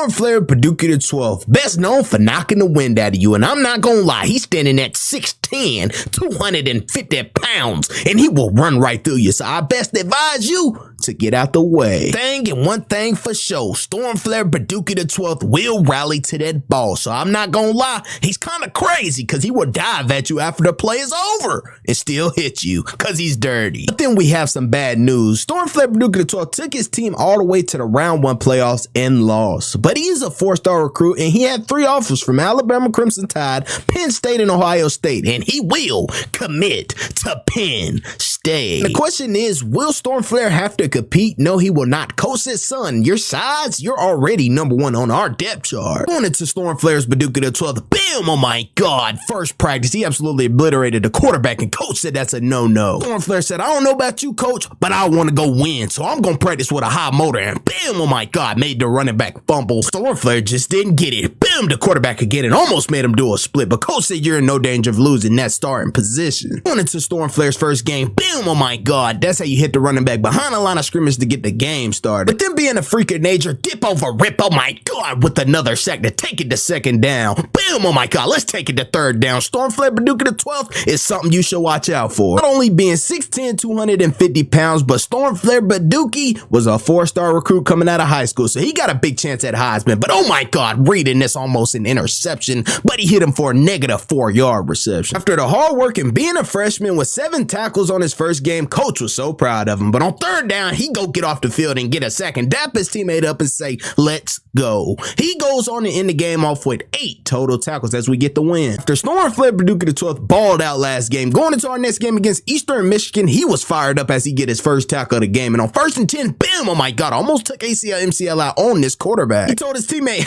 Stormflare Paducah the 12th, best known for knocking the wind out of you, and I'm not gonna lie, he's standing at 6'10", 250 pounds, and he will run right through you, so I best advise you to get out the way. One thing for sure, Stormflare Paducah the 12th will rally to that ball, so I'm not gonna lie, he's kind of crazy because he will dive at you after the play is over and still hit you because he's dirty. But then we have some bad news. Stormflare Paducah the 12th took his team all the way to the round 1 playoffs and lost, but he is a 4-star recruit and he had 3 offers from Alabama Crimson Tide, Penn State, and Ohio State, and he will commit to Penn State. The question is, will Stormflare have to compete? No, he will not. Coach says, son, your size, you're already #1 on our depth chart. Going into Stormflare's Paducah the 12th, bam, oh my God, first practice, he absolutely obliterated the quarterback, and coach said that's a no-no. Stormflare said, I don't know about you, coach, but I want to go win, so I'm going to practice with a high motor, and bam, oh my God, made the running back fumble. Stormflare just didn't get it. Bam, the quarterback again, and almost made him do a split, but coach said you're in no danger of losing that starting position. Going into Stormflare's first game, bam, oh my God, that's how you hit the running back behind the line of scrimmage to get the game started. But then being a freak of nature, dip over rip, oh my God, with another sack to take it to second down. Bam, oh my God, let's take it to third down. Stormflare Paducah the 12th is something you should watch out for. Not only being 6'10", 250 pounds, but Stormflare Paducah was a 4-star recruit coming out of high school, so he got a big chance at Heisman. But oh my God, reading this almost an interception, but he hit him for a -4-yard reception. After the hard work and being a freshman with 7 tackles on his first game, coach was so proud of him. But on third down, he go get off the field and get a sack and dap his teammate up and say, let's go. He goes on to end the game off with 8 total tackles as we get the win. After Stormflare Paducah the 12th balled out last game, going into our next game against Eastern Michigan, he was fired up as he get his first tackle of the game. And on 1st and 10, bam, oh my God, almost took ACL, MCL out on this quarterback. He told his teammate,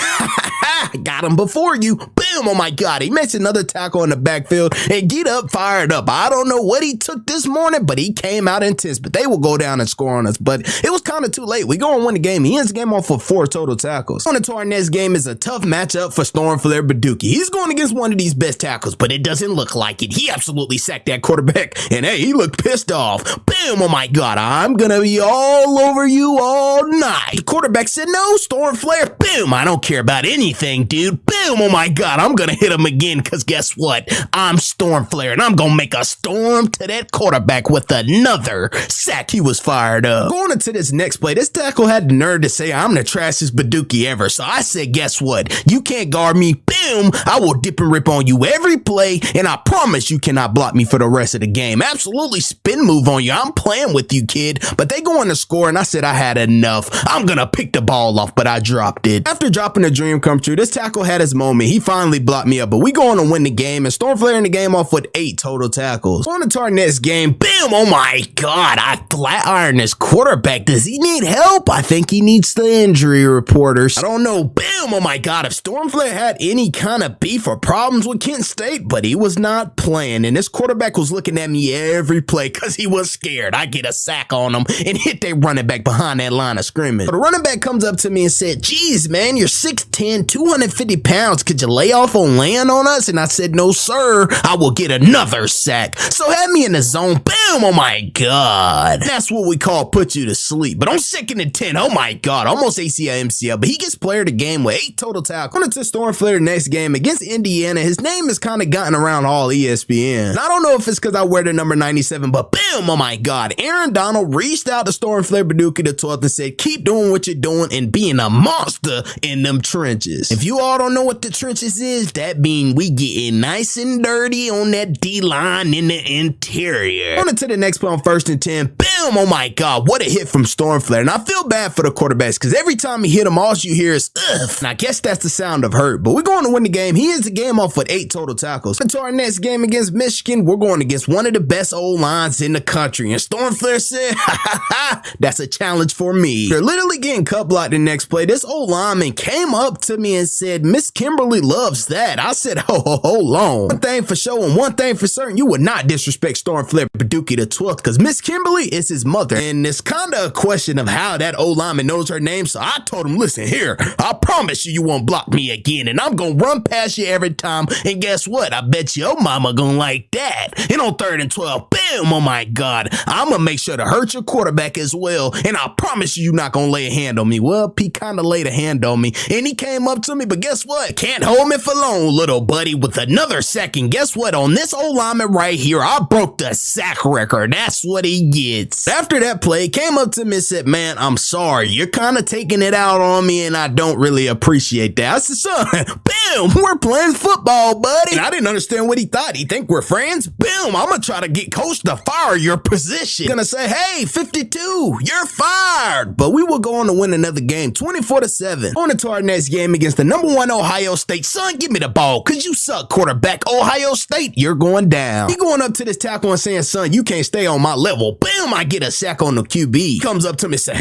got him before you. Bam, oh my God, he makes another tackle in the backfield and get up, fired up. I don't know what he took this morning, but he came out intense, but they will go down and score on us. But it was kind of too late. We go and win the game. He ends the game off with 4 total tackles. On to our next game is a tough matchup for Stormflare Paducah. He's going against one of these best tackles, but it doesn't look like it. He absolutely sacked that quarterback, and hey, he looked pissed off. Bam, oh my God, I'm gonna be all over you all night. The quarterback said, no, Stormflare, boom, I don't care about anything, dude. Boom, oh my God, I'm gonna hit him again, because guess what? I'm Stormflare, and I'm gonna make a storm to that quarterback with another sack. He was fired up. Going into this next play, this tackle had the nerve to say, I'm the trashiest Paducah ever. So I said, guess what? You can't guard me. Boom, I will dip and rip on you every play, and I promise you cannot block me for the rest of the game. Absolutely spin move on you. I'm playing with you, kid. But they go on to score, and I said I had enough. I'm gonna pick the ball off, but I dropped it. After dropping a dream come true, this tackle had his moment. He finally blocked me up, but we go on to win the game, and Stormflare in the game off with 8 total tackles. On to our next game. Bam, oh my God, I flat iron this quarterback. Does he need help? I think he needs the injury reporters. I don't know. Bam, oh my God, if Stormflare had any kind of beef or problems with Kent State, but he was not playing, and this quarterback was looking at me every play because he was scared. I get a sack on him and hit that running back behind that line of scrimmage. So the running back comes up to me and said, geez, man, you're 6'10", 250 pounds. Could you lay off on land on us? And I said, no, sir, I will get another sack. So had me in the zone. Bam, oh my God. That's what we call put you to sleep. But on 2nd and 10, oh my God, almost ACL, MCL, but he gets player of the game with 8 total tackles. Going to Stormflare next game against Indiana. His name has kind of gotten around all ESPN. And I don't know if it's because I wear the number 97, but bam, oh my God. Aaron Donald reached out to Stormflare Paducah the 12th and said, keep doing what you're doing and being a monster in them trenches. If you all don't know what the trenches is, that mean we getting nice and dirty on that D-line in the interior. On to the next play on 1st and 10. Bam, oh my God, what a hit from Stormflare. And I feel bad for the quarterbacks because every time he hit him, all you hear is, ugh. And I guess that's the sound of hurt, but we're going to win the game. He ends the game off with 8 total tackles. Into our next game against Michigan, we're going against one of the best O-lines in the country. And Stormflare said, ha ha ha, that's a challenge for me. They're literally getting cut blocked the next play. This O-lineman came up to me and said, Miss Kimberly loves that. I said, hold on. One thing for sure and one thing for certain, you would not disrespect Stormflare Paducah the 12th because Miss Kimberly is his mother. And it's kind of a question of how that O-lineman knows her name. So I told him, listen here, I promise you won't block me again. And I'm going to run past you every time. And guess what? I bet your mama going to like that. And on 3rd and 12, bam, oh my God, I'm going to make sure to hurt your quarterback as well. And I promise you, you're not going to lay a hand on me. Well, he kind of laid a hand on me. And he came up to me, but guess what? Can't hold me for long, little buddy, with another sack. And guess what? On this old lineman right here, I broke the sack record. That's what he gets. After that play, came up to me and said, man, I'm sorry. You're kind of taking it out on me, and I don't really appreciate that. I said, son, bam, we're playing football, buddy. And I didn't understand what he thought. He think we're friends? Boom, I'm going to try to get coach to fire your position. Gonna say, hey, 52, you're fired. But we will go on to win another game, 24-7. On to our next game against the #1 Ohio State. Son, give me the ball, because you suck, quarterback. Ohio State, you're going down. He going up to this tackle and saying, son, you can't stay on my level. Boom, I get a sack on the QB. He comes up to me and says,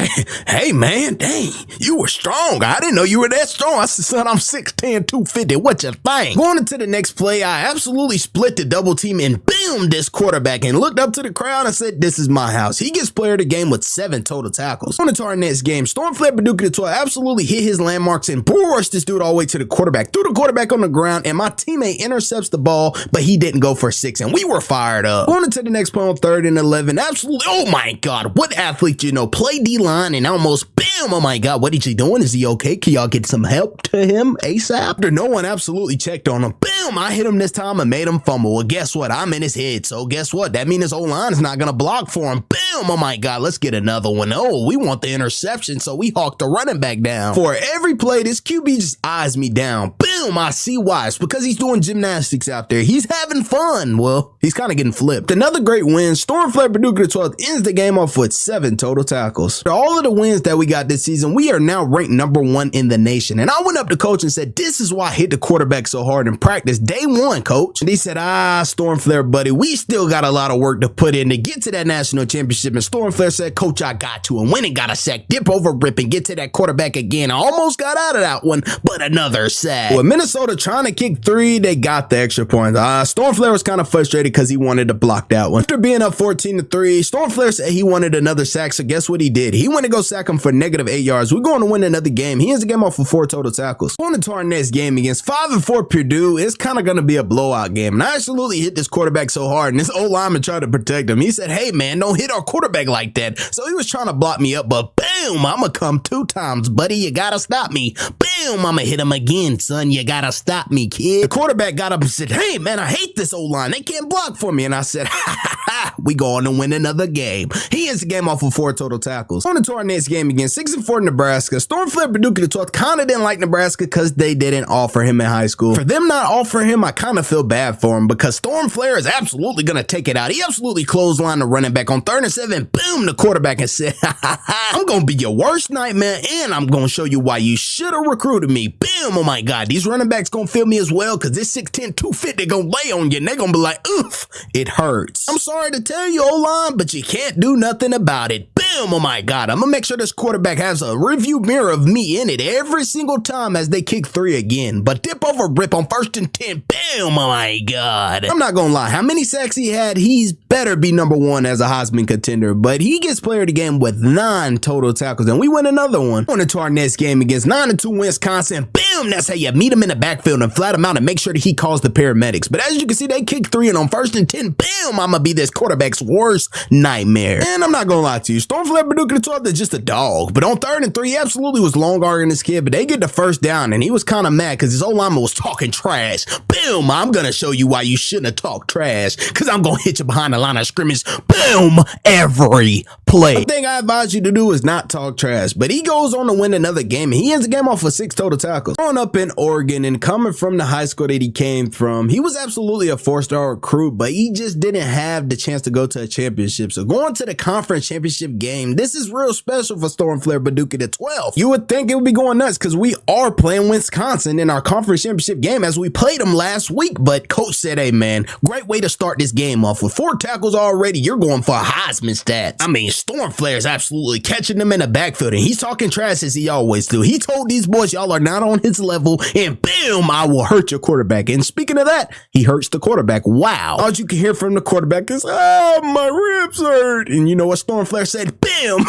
hey, man, dang, you were strong. I didn't know you were that strong. I said, son, I'm 6'10", 250. What you think? Going into the next play, I absolutely split the double team and boom, this quarterback, and looked up to the crowd and said, this is my house. He gets player of the game with 7 total tackles. On to our next game, Stormflare Paducah the 12 absolutely hit his landmarks and bull rushed this dude all the way to the quarterback. Threw the quarterback on the ground, and my teammate intercepts the ball, but he didn't go for 6, and we were fired up. Going into the next play on 3rd and 11, absolutely, oh my God, what athlete you know, play D-line and almost bam, oh my God, what is he doing? Is he okay? Can y'all get some help to him ASAP? After no one absolutely checked on him, bam, I hit him this time and made him fumble. Well, guess what? I'm in his head, so guess what? That means his O-line is not going to block for him. Bam, oh my God, let's get another one. Oh, we want the interception, so we hawked the running back down. For every play, this QB just eyes me down. Boom, I see why. It's because he's doing gymnastics out there. He's having fun. Well, he's kind of getting flipped. Another great win. Stormflare Paducah the 12th ends the game off with 7 total tackles. For all of the wins that we got this season, we are now ranked #1 in the nation. And I went up to coach and said, this is why I hit the quarterback so hard in practice. Day 1, coach. And he said, Stormflare, buddy, we still got a lot of work to put in to get to that national championship. And Stormflare said, coach, I got to. And went and got a sack, dip over rip and get to that quarterback again. I almost got out of that one, but another sack. With Minnesota trying to kick 3, they got the extra points. Stormflare was kind of frustrated because he wanted to block that one. After being up 14-3, Stormflare said he wanted another sack, so guess what he did? He went to go sack him for -8 yards. We're going to win another game. He ends the game off with 4 total tackles. Going into our next game against 5-4 Purdue, it's kind of going to be a blowout game. And I absolutely hit this quarterback so hard, and this old lineman tried to protect him. He said, hey, man, don't hit our quarterback like that. So he was trying to block me up, but boom, I'm going to come 2 times, buddy. You got to stop me. Boom, I'm going to hit him again, son. You got to stop me, kid. The quarterback got up and said, hey, man, I hate this old line. They can't block for me. And I said, we going to win another game. He ends the game off with 4 total tackles. On to our next game again, 6-4 Nebraska. Stormflare Paducah the 12th kind of didn't like Nebraska because they didn't offer him in high school. For them not offering him, I kind of feel bad for him because Stormflare is absolutely going to take it out. He absolutely clotheslined the running back on 3rd and 7. Boom, the quarterback and said, I'm going to be your worst nightmare and I'm going to show you why you should have recruited me. Boom, oh my God, these running backs going to feel me as well because this 6'10", 250 going to lay on you and they're going to be like, oof, it hurts. I'm sorry to tell you, O-line, but you can't do nothing about it. Boom, oh my God, I'm going to make sure this quarterback has a review mirror of me in it every single time as they kick 3 again. But dip over rip on 1st and 10. Boom, oh my God. I'm not going to lie, how many sacks he had, he's better be #1 as a Heisman contender. But he gets player of the game with 9 total tackles and we win another one. On to our next game against 9-2 Wisconsin. Boom, that's how you meet him in the backfield and flat him out and make sure that he calls the paramedics. But as you can see, they kick 3 and on 1st and 10, boom, I'm going to be this quarterback's worst nightmare. And I'm not going to lie to you, Stormflare Paducah the 12th is just a dog. But on 3rd and 3, he absolutely was long arguing this kid, but they get the first down and he was kind of mad because his old lineman was talking trash. Boom, I'm going to show you why you shouldn't have talked trash because I'm going to hit you behind the line of scrimmage. Boom, every play. The thing I advise you to do is not talk trash, but he goes on to win another game and he ends the game off with 6 total tackles. Growing up in Oregon and coming from the high school that he came from, he was absolutely a 4-star recruit, but he just didn't have the chance to go to a championship. So going to the conference championship game, this is real special for Stormflare Paducah the 12th. You would think it would be going nuts because we are playing Wisconsin in our conference championship game as we played them last week, but coach said, hey man, great way to start this game off with 4 tackles already. You're going for Heisman stats. I mean, Stormflare is absolutely catching them in the backfield and he's talking trash as he always do. He told these boys, y'all are not on his level and boom, I will hurt your quarterback. And speaking of that, he hurts the quarterback. Wow. All you can hear from the quarterback is, oh, my ribs hurt. And you know what Stormflare said? Bam!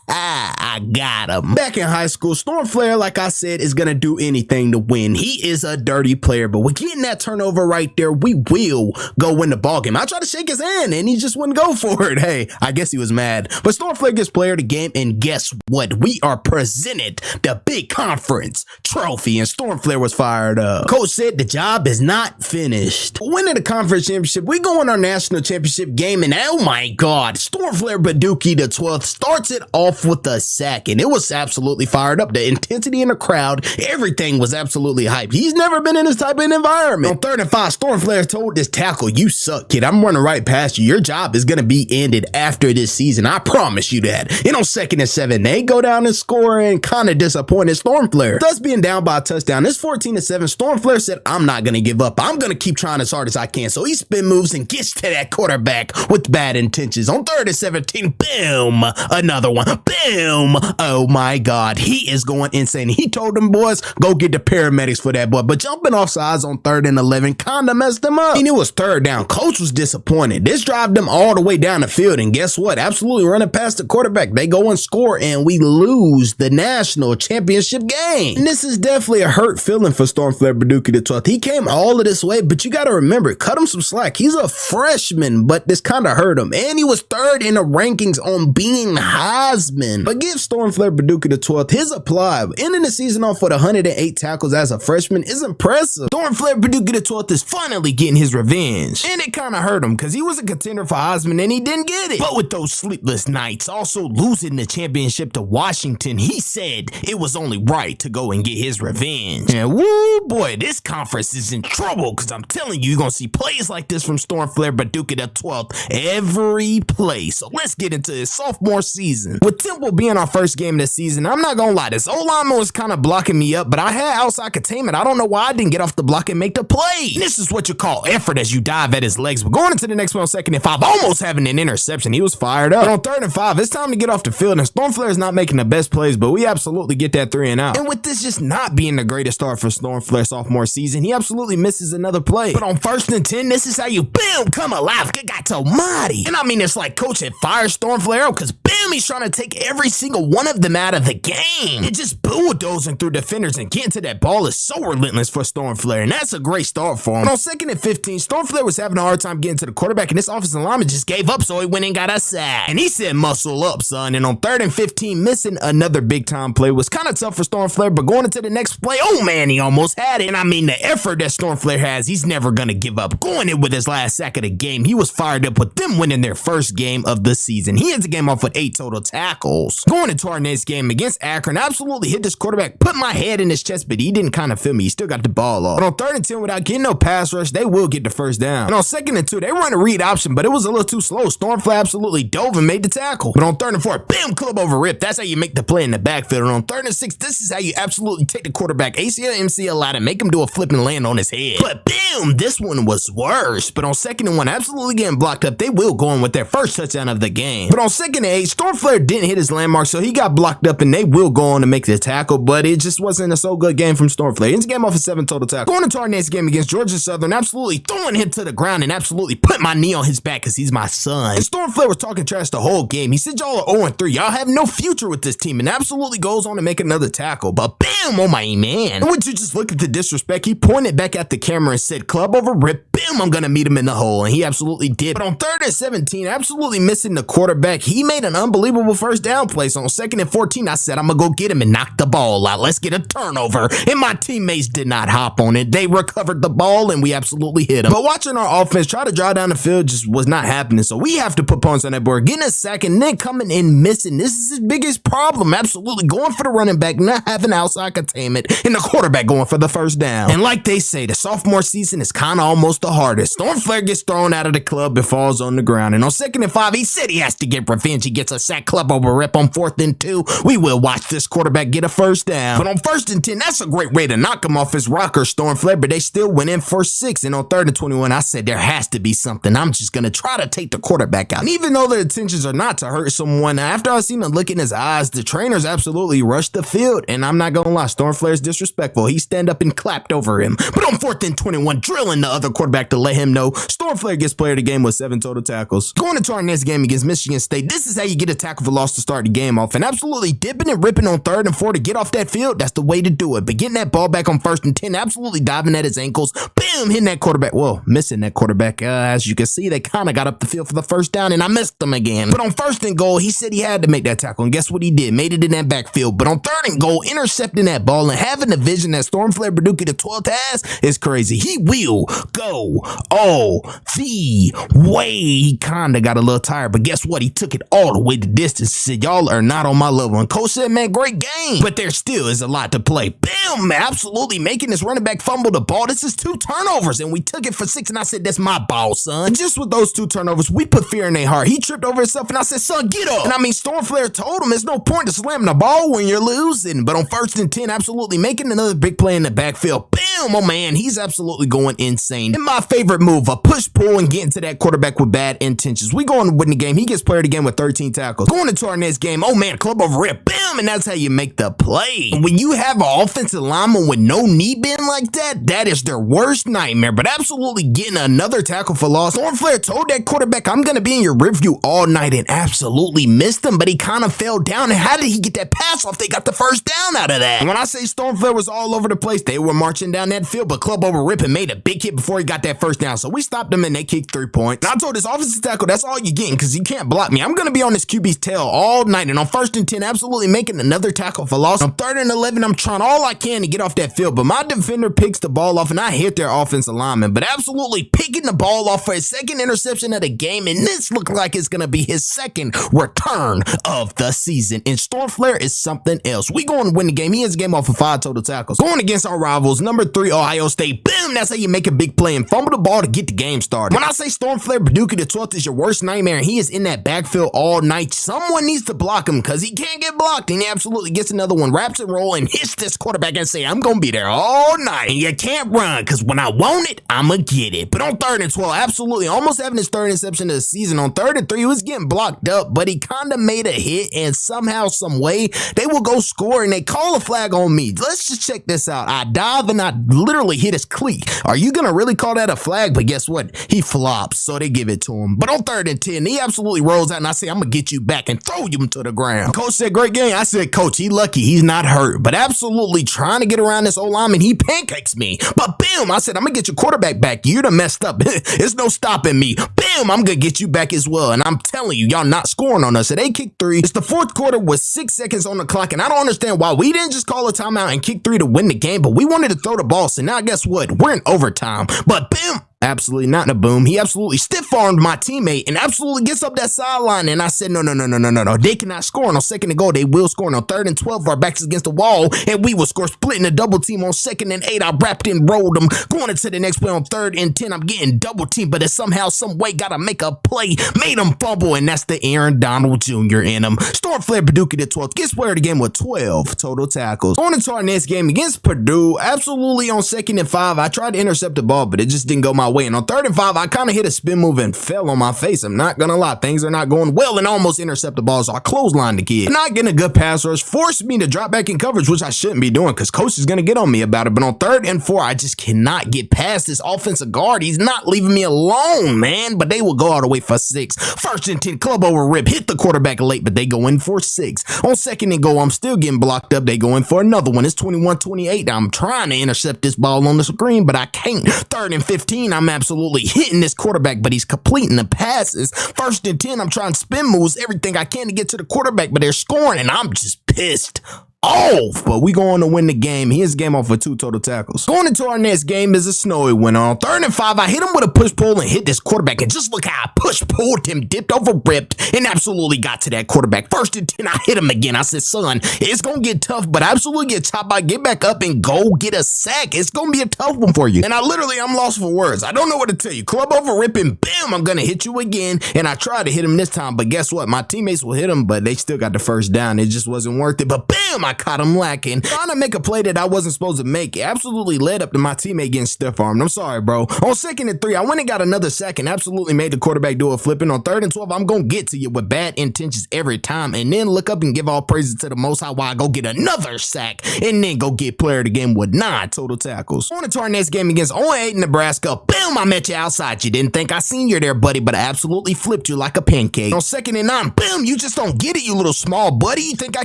I got him. Back in high school, Stormflare, like I said, is going to do anything to win. He is a dirty player, but with getting that turnover right there, we will go win the ball game. I tried to shake his hand and he just wouldn't go for it. Hey, I guess he was mad. But Stormflare gets player of the game, and guess what? We are presented the big conference lost trophy, and Stormflare was fired up. Coach said the job is not finished. Winning the conference championship, we go on our national championship game, and oh my God, Stormflare Baduki the 12th starts it off with a sack, and it was absolutely fired up. The intensity in the crowd, everything was absolutely hyped. He's never been in this type of environment. On 3rd and 5, Stormflare told this tackle, "You suck, kid. I'm running right past you. Your job is going to be ended after this season. I promise you that." And on 2nd and 7, they go down and score, and kind of disappointed Stormflare. Thus being down by a touchdown, it's 14-7. Stormflare said, "I'm not going to give up. I'm going to keep trying as hard as I can." So he spin moves and gets to that quarterback with bad intentions. On 3rd and 17, boom, another one, boom. Oh my God, he is going insane. He told them boys, go get the paramedics for that boy. But jumping off sides on 3rd and 11 kind of messed him up. And it was 3rd down. Coach was disappointed. This drive them all the way down the field. And guess what? Absolutely running past the quarterback. They go and score, and we lose the national championship game. And this is definitely a hurt feeling for Stormflare Baduki the 12th. He came all of this way, but you got to remember, cut him some slack. He's a freshman, but this kind of hurt him. And he was 3rd in the rankings on being Heisman. But give Stormflare Baduki the 12th his apply. Ending the season off with 108 tackles as a freshman is impressive. Stormflare Baduki the 12th is finally getting his revenge. And it kind of hurt him because he was a contender for Heisman and he didn't get it. But with those sleepless nights, also losing the championship to Washington, he said it was only right to go and get his revenge. And woo boy, this conference is in trouble, because I'm telling you, you're going to see plays like this from Stormflare Baduki the 12th every play. So let's get into his sophomore season. With Temple being our first game this season, I'm not going to lie, this O-lineman was kind of blocking me up, but I had outside containment. I don't know why I didn't get off the block and make the play. This is what you call effort as you dive at his legs. But going into the next one on 2nd and 5, almost having an interception. He was fired up. But on 3rd and 5, it's time to get off the field, and Stormflare is not making the best plays, but we absolutely get that 3 and out. And with this just not being the greatest start for Stormflare sophomore season, he absolutely misses another play. But on 1st and 10, this is how you, boom, come alive. Good God almighty. And I mean, it's like coach had fired Stormflare out, because bam, he's trying to take every single one of them out of the game. And just bulldozing through defenders and getting to that ball is so relentless for Stormflare, and that's a great start for him. But on 2nd and 15, Stormflare was having a hard time getting to the quarterback, and this offensive lineman just gave up, so he went and got a sack. And he said, muscle up, son. And on 3rd and 15, missing another big time play was kind of tough for Stormflare, but going into the next play, oh man, he almost had it. And I mean, the effort that Stormflare has, he's never going to give up. Going in with his last sack of the game, he was fired up with them winning their first game of the season. He ends the game off with 8 total tackles. Going into our next game against Akron, absolutely hit this quarterback, put my head in his chest, but he didn't kind of feel me. He still got the ball off. But on 3rd and 10, without getting no pass rush, they will get the first down. And on 2nd and 2, they run a read option, but it was a little too slow. Stormflare absolutely dove and made the tackle. But on 3rd and 4, bam, club over rip. That's how you make the play in the backfield. And on 3rd and 6, this is how you absolutely take the quarterback ACL, MCL out and make him do a flip and land on his head. But bam, this one was worse. But on 2nd and 1, absolutely getting blocked up. They will go in with their first touchdown of the game. But on 2nd and 8, Stormflare didn't hit his landmark, so he got blocked up, and they will go on to make the tackle, but it just wasn't a so good game from Stormflare. Ends the game off a 7 total tackle. Going into our next game against Georgia Southern, absolutely throwing him to the ground and absolutely put my knee on his back because he's my son. And Stormflare was talking trash the whole game. He said y'all are 0-3. Y'all have no future with this team, and absolutely goes on to make another tackle. But bam, oh my man. And would you just look at the disrespect? He pointed back at the camera and said, club over rip, bam, I'm gonna meet him in the hole. And he absolutely did. But on 3rd and 17, absolutely missing the quarterback, he made an unbelievable first down play. So on 2nd and 14, I said, I'm gonna go get him and knock the ball out. Let's get a turnover. And my teammates did not hop on it. They recovered the ball and we absolutely hit him. But watching our offense try to drive down the field just was not happening. So we have to put points on that board. Getting a sack and then coming in missing. This is his biggest problem. Absolutely going for the running back, not having outside containment, and the quarterback going for the first down. And like they say, the sophomore season is kind of almost the hardest. Stormflare gets thrown out of the club and falls on the ground. And on 2nd and 5, he said he has to get revenge. He gets a sack, club over rip. On 4th and 2, we will watch this quarterback get a first down. But on 1st and 10, that's a great way to knock him off his rocker, Stormflare, but they still went in for 6. And on 3rd and 21, I said there has to be something. I'm just going to try to take the quarterback out. And even though the intentions are not to hurt someone, after I seen the look in his eyes, the trainers absolutely rushed the field. And I'm not going to lie, Stormflare's disrespectful. He stand up and and clapped over him. But on 4th and 21, drilling the other quarterback to let him know Stormflair gets player of the game with 7 total tackles. Going into our next game against Michigan State, this is how you get a tackle for loss to start the game off. And absolutely dipping and ripping on 3rd and 4 to get off that field, that's the way to do it. But getting that ball back on 1st and 10, absolutely diving at his ankles, bam, hitting that quarterback. Well, missing that quarterback. As you can see, they kind of got up the field for the first down, and I missed them again. But on 1st and goal, he said he had to make that tackle, and guess what he did? Made it in that backfield. But on 3rd and goal, intercepting that ball and having the vision that Stormflair Berducci the 12th has is crazy. He will go all the way. He kind of got a little tired, but guess what? He took it all the way the distance. He said, y'all are not on my level. And coach said, man, great game, but there still is a lot to play. Bam, absolutely making this running back fumble the ball. This is 2 turnovers, and we took it for 6, and I said, that's my ball, son. And just with those 2 turnovers, we put fear in their heart. He tripped over himself, and I said, son, get up. And I mean, Stormflair told him there's no point to slamming the ball when you're losing. But on 1st and 10, absolutely making another big play in the backfield. Bam, oh man, he's absolutely going insane. And my favorite move, a push pull and getting to that quarterback with bad intentions. We going to win the game. He gets player of the game with 13 tackles. Going into our next game, oh man, club over rip, bam, and that's how you make the play. And when you have an offensive lineman with no knee bend like that, that is their worst nightmare. But absolutely getting another tackle for loss. Stormflair told that quarterback, I'm going to be in your review all night, and absolutely missed him, but he kind of fell down. And how did he get that pass off? They got the first down out of that. And when I say Stormflair was all over the place, they were marching down that field, but club over rip and made a big hit before he got that first down. So we stopped them and they kicked 3 points. And I told this offensive tackle, that's all you're getting because you can't block me. I'm going to be on this QB's tail all night. And on 1st and 10, absolutely making another tackle for loss. On 3rd and 11, I'm trying all I can to get off that field, but my defender picks the ball off and I hit their offensive lineman, but absolutely picking the ball off for his 2nd interception of the game. And this looked like it's going to be his 2nd return of the season. And Stormflair is something else. We going to win the game. He has a game off of 5 total tackles. Going against our rivals, number 3, Ohio State. Bam, that's how you make a big play and fumble the ball to get the game started. When I say Stormflair Berducci the 12th is your worst nightmare and he is in that backfield all night, someone needs to block him because he can't get blocked. And he absolutely gets another one, wraps and roll and hits this quarterback and say, I'm going to be there all night. And you can't run because when I want it, I'm going to get it. But on 3rd and 12, absolutely almost having his 3rd interception of the season. On 3rd and 3, he was getting blocked up, but he kind of made a hit and somehow, some way, they will go score and they call a flag on me. Let's just check this out. I dive and I literally hit his cleat. Are you going to really call that a flag? But guess what? He flops, so they give it to him. But on 3rd and 10, he absolutely rolls out and I say, I'm going to get you back and throw him to the ground. Coach said, great game. I said, coach, he lucky. He's not hurt. But absolutely trying to get around this O-lineman, he pancakes me. But bam, I said, I'm going to get your quarterback back. You done messed up. There's no stopping me. Bam, I'm going to get you back as well. And I'm telling you, y'all not scoring on us. So they kicked 3. It's the 4th quarter with 6 seconds on the clock. And I don't understand why we didn't just call a timeout and kick 3 to win the game, but we wanted to throw the ball. So now guess what? We're in overtime. But bam, absolutely not in a boom. He absolutely stiff-armed my teammate and absolutely gets up that sideline. And I said, no. They cannot score. And on 2nd and goal, they will score. And on 3rd and 12, our backs against the wall, and we will score, splitting a double team on 2nd and 8. I wrapped and rolled them. Going into the next play on 3rd and 10, I'm getting double team, but it's somehow, some way, got to make a play. Made him fumble, and that's the Aaron Donald Jr. in him. Stormflair Berducci the 12th gets player of the game with 12 total tackles. Going into our next game against Purdue, absolutely on 2nd and 5, I tried to intercept the ball, but it just didn't go my way. And on 3rd and 5, I kind of hit a spin move and fell on my face. I'm not gonna lie, things are not going well and almost intercept the ball, so I clotheslined the kid. Not getting a good pass rush forced me to drop back in coverage, which I shouldn't be doing because coach is gonna get on me about it. But on 3rd and 4, I just cannot get past this offensive guard. He's not leaving me alone, man. But they will go all the way for 6. 1st and 10, club over rip, hit the quarterback late, but they go in for 6. On 2nd and goal, I'm still getting blocked up. They go in for another one. It's 21-28. I'm trying to intercept this ball on the screen, but I can't. 3rd and 15, I'm absolutely hitting this quarterback, but he's completing the passes. 1st and 10, I'm trying spin moves, everything I can to get to the quarterback, but they're scoring, and I'm just pissed off. But we going to win the game. He has a game off for 2 total tackles. Going into our next game is a snowy win. On 3rd and 5, I hit him with a push pull and hit this quarterback, and just look how I push pulled him, dipped over, ripped, and absolutely got to that quarterback. 1st and 10, I hit him again. I said, son, it's gonna get tough, but absolutely get chopped by, get back up and go get a sack. It's gonna be a tough one for you. And I'm lost for words. I don't know what to tell you. Club over ripping, bam, I'm gonna hit you again. And I tried to hit him this time, but guess what? My teammates will hit him, but they still got the first down. It just wasn't worth it. But bam, I I caught him lacking. Trying to make a play that I wasn't supposed to make. It absolutely led up to my teammate getting stiff-armed. I'm sorry, bro. On 2nd and 3, I went and got another sack and absolutely made the quarterback do a flipping. On 3rd and 12, I'm going to get to you with bad intentions every time and then look up and give all praises to the Most High while I go get another sack and then go get player of the game with 9 total tackles. On to our next game against 0-8 Nebraska. Boom, I met you outside. You didn't think I seen you there, buddy, but I absolutely flipped you like a pancake. On 2nd and 9, boom, you just don't get it, you little small buddy. You think I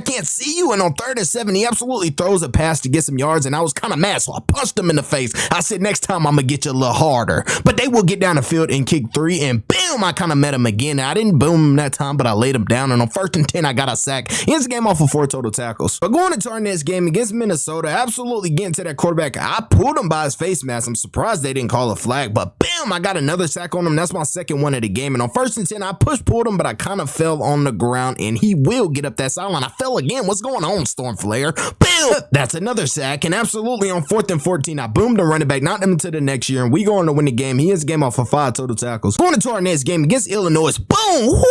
can't see you? And on 3rd and 7, he absolutely throws a pass to get some yards, and I was kind of mad, so I punched him in the face. I said, next time I'm going to get you a little harder. But they will get down the field and kick 3, and boom, I kind of met him again. I didn't boom him that time, but I laid him down, and on 1st and 10, I got a sack. He ends the game off with 4 total tackles. But going into our next game against Minnesota, absolutely getting to that quarterback. I pulled him by his face mask. I'm surprised they didn't call a flag, but bam, I got another sack on him. That's my 2nd one of the game. And on 1st and 10, I pulled him, but I kind of fell on the ground, and he will get up that sideline. I fell again. What's going on, Stormflare? Bam! That's another sack. And absolutely on 4th and 14, I boomed the running back, knocked him into the next year, and we going to win the game. He ends the game off for 5 total tackles. Going into our next game against Illinois, boom!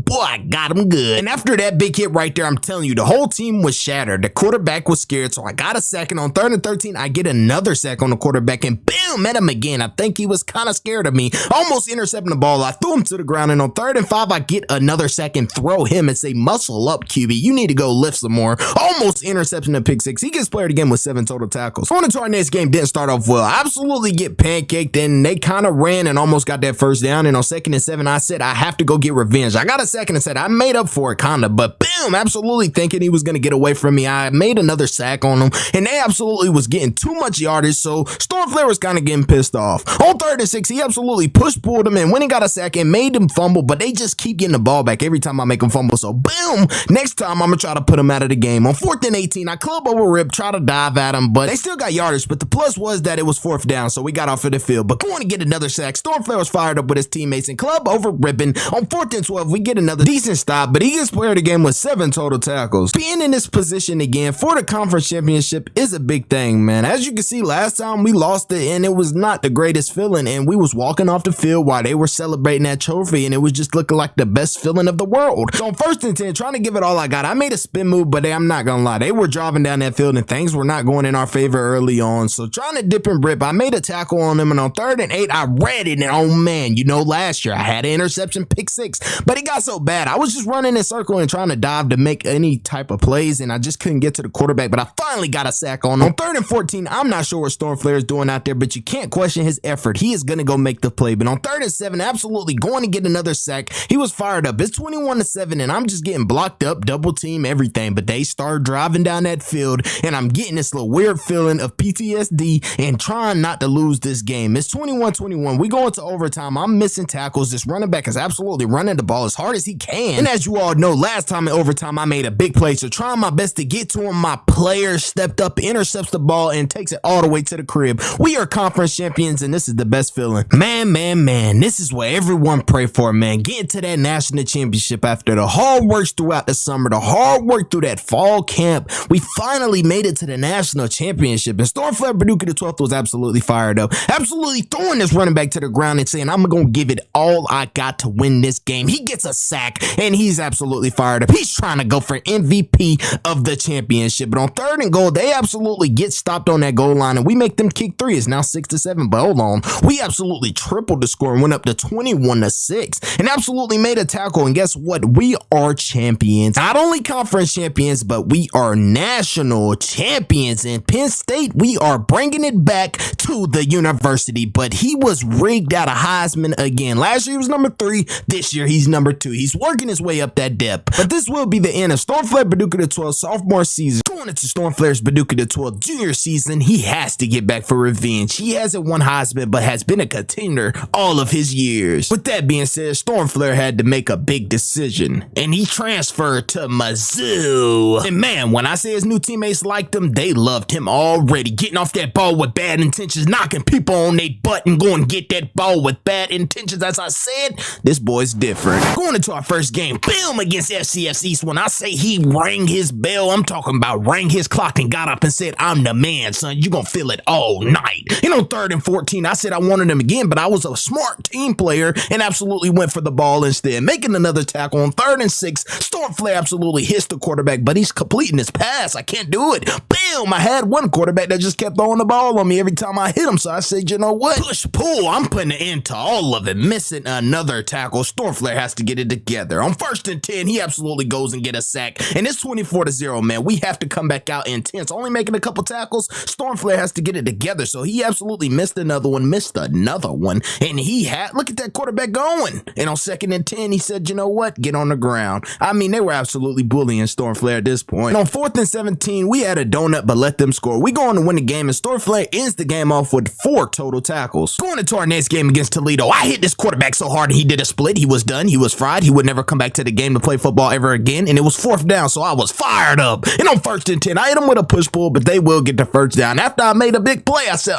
Boy, I got him good. And after that big hit right there, I'm telling you, the whole team was shattered. The quarterback was scared, so I got a sack. And on 3rd and 13, I get another sack on the quarterback, and bam, met him again. I think he was kind of scared of me. Almost intercepting the ball. I threw him to the ground, and on 3rd and 5, I get another sack and throw him and say, muscle up, QB. You need to go lift some more. Almost interception of pick 6. He gets player again with 7 total tackles. Going into our next game, didn't start off well. I absolutely get pancaked, and they kind of ran and almost got that first down. And on 2nd and 7, I said, I have to go get revenge. I got a second and said, I made up for it, kind of, but bam, absolutely thinking he was going to get away from me. I made another sack on him, and they absolutely was getting too much yardage, so Stormflare was kind of getting pissed off. On 3rd and 6, he absolutely pulled him, and when he got a sack and made him fumble, but they just keep getting the ball back every time I make him fumble, so boom, next time I'm going to try to put him out of the game. On 4th and 18, I club over rip, try to dive at him, but they still got yardage, but the plus was that it was 4th down, so we got off of the field, but going to get another sack. Stormflare was fired up with his teammates and club over ripping. On 4th and 12, we get another decent stop, but he gets player of the game with 7 total tackles. Being in this position again for the conference championship is a big thing, man. As you can see, last time we lost it, and it was not the greatest feeling, and we was walking off the field while they were celebrating that trophy, and it was just looking like the best feeling of the world. So on 1st and 10, trying to give it all I got, I made a spin move, but I'm not gonna lie, they were driving down that field, and things were not going in our favor early on. So trying to dip and rip, I made a tackle on them, and on 3rd and 8, I read it, and oh man, you know, last year I had an interception pick 6, but it got so bad. I was just running in a circle and trying to dive to make any type of plays, and I just couldn't get to the quarterback, but I finally got a sack on him. On 3rd and 14, I'm not sure what Stormflare is doing out there, but you can't question his effort. He is going to go make the play. But on 3rd and 7, absolutely going to get another sack. He was fired up. It's 21-7, and I'm just getting blocked up, double team, everything. But they start driving down that field, and I'm getting this little weird feeling of PTSD and trying not to lose this game. It's 21-21. We go into overtime. I'm missing tackles. This running back is absolutely running the ball as hard as he can. And as you all know, last time in overtime, I made a big play. So trying my best to get to him, my player stepped up, intercepts the ball, and takes it all the way to the crib. We are conference champions, and this is the best feeling. Man, this is what everyone pray for, man. Getting to that national championship after the hard work throughout the summer, the hard work through that fall camp. We finally made it to the national championship, and Stormflare Paducah the 12th was absolutely fired up. Absolutely throwing this running back to the ground and saying, I'm going to give it all I got to win this game. He gets a sack, and he's absolutely fired up. He's trying to go for MVP of the championship, but on 3rd and goal, they absolutely get stopped on that goal line, and we make them kick 3. It's now 6-7, but hold on. We absolutely tripled the score and went up to 21-6 and absolutely made a tackle. And guess what? We are champions. Not only conference champions, but we are national champions. In Penn State, we are bringing it back to the university, but he was rigged out of Heisman again. Last year he was number 3. This year he's number 2. He's working his way up that depth. But this will be the end of Stormflare Paducah the 12th sophomore season. Going into Stormflare's Paducah the 12th junior season, he has to get back for revenge. He hasn't won Heisman, but has been a contender all of his years. With that being said, Stormflare had to make a big decision, and he transferred to Mizzou. And man, when I say his new teammates liked him, they loved him already. Getting off that ball with bad intentions, knocking people on their butt, and going to get that ball with bad intentions. As I said, this boy's different. Going into our first game, boom, against FCS East. When I say he rang his bell, I'm talking about rang his clock and got up and said, I'm the man, son. You gonna feel it all night. And on 3rd and 14, I said I wanted him again, but I was a smart team player and absolutely went for the ball instead. Making another tackle on 3rd and 6. Stormflare absolutely hits the quarterback, but he's completing his pass. I can't do it. Boom! I had one quarterback that just kept throwing the ball on me every time I hit him, so I said, you know what? Push, pull. I'm putting an end to all of it. Missing another tackle. Stormflare has to get it together. On 1st and 10, he absolutely goes and get a sack, and it's 24-0, man. We have to come back out intense. Only making a couple tackles. Stormflare has to get it together, so he absolutely missed another one, and he had, look at that quarterback going. And on 2nd and 10, he said, you know what? Get on the ground. I mean, they were absolutely bullying Stormflare at this point. And on 4th and 17, we had a donut, but let them score. We go on to win the game, and Stormflare ends the game off with 4 total tackles. Going into our next game against Toledo, I hit this quarterback so hard and he did a split. He was done. He was fried. He would never come back to the game to play football ever again, and it was 4th down, so I was fired up. And on 1st and 10, I hit him with a push-pull, but they will get the 1st down. After I made a big play, I said,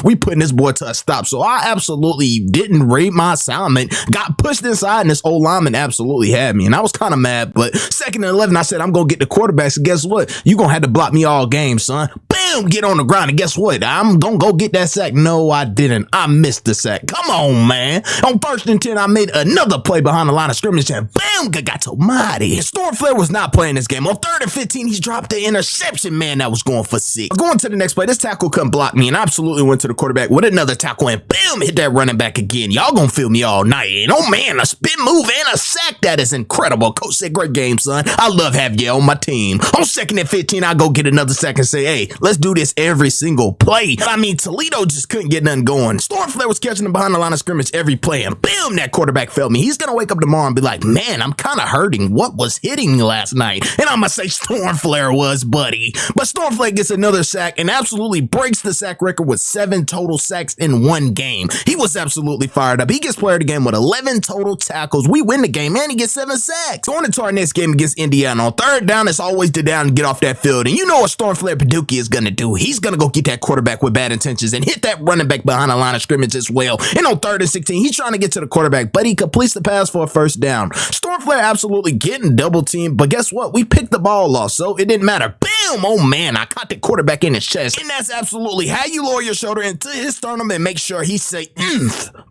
we putting this boy to a stop. So I absolutely didn't read my assignment, got pushed inside, and this old lineman absolutely had me, and I was kind of mad. But 2nd and 11, I said, I'm going to get the quarterback, so guess what? You're going to have to block me all game, son. Bam! Get on the ground, and guess what? I'm going to go get that sack. No, I didn't. I missed the sack. Come on, man. On 1st and 10, I made another play behind the line of scrimmage, and bam! Got almighty. Stormflare was not playing this game. On 3rd and 15, he dropped the interception, man, that was going for 6. Going to the next play, this tackle couldn't block me, and I absolutely went to the quarterback with another tackle, and bam! Hit that running back again. Y'all gonna feel me all night. And oh man, a spin move and a sack. That is incredible. Coach said, great game, son. I love having you on my team. On 2nd and 15, I go get another sack and say, hey, let's do this every single play. I mean, Toledo just couldn't get nothing going. Stormflare was catching him behind the line of scrimmage every play, and bam, that quarterback felt me. He's gonna wake up tomorrow and be like, man, I'm kind of hurting. What was hitting me last night? And I'm gonna say Stormflare was, buddy. But Stormflare gets another sack and absolutely breaks the sack record with 7 total sacks in one game. He was absolutely fired up. He gets player of the game with 11 total tackles. We win the game, and he gets 7 sacks. Going into our next game against Indiana, on 3rd down, it's always the down and get off that field. And you know what Stormflare Paducah is gonna do. He's gonna go get that quarterback with bad intentions and hit that running back behind the line of scrimmage as well. And on 3rd and 16, he's trying to get to the quarterback, but he completes the pass for a 1st down. Stormflare absolutely getting double teamed, but guess what? We picked the ball off, so it didn't matter. Bam! Oh man, I caught the quarterback in his chest. And that's absolutely how you lower your shoulder into his sternum and make sure he say,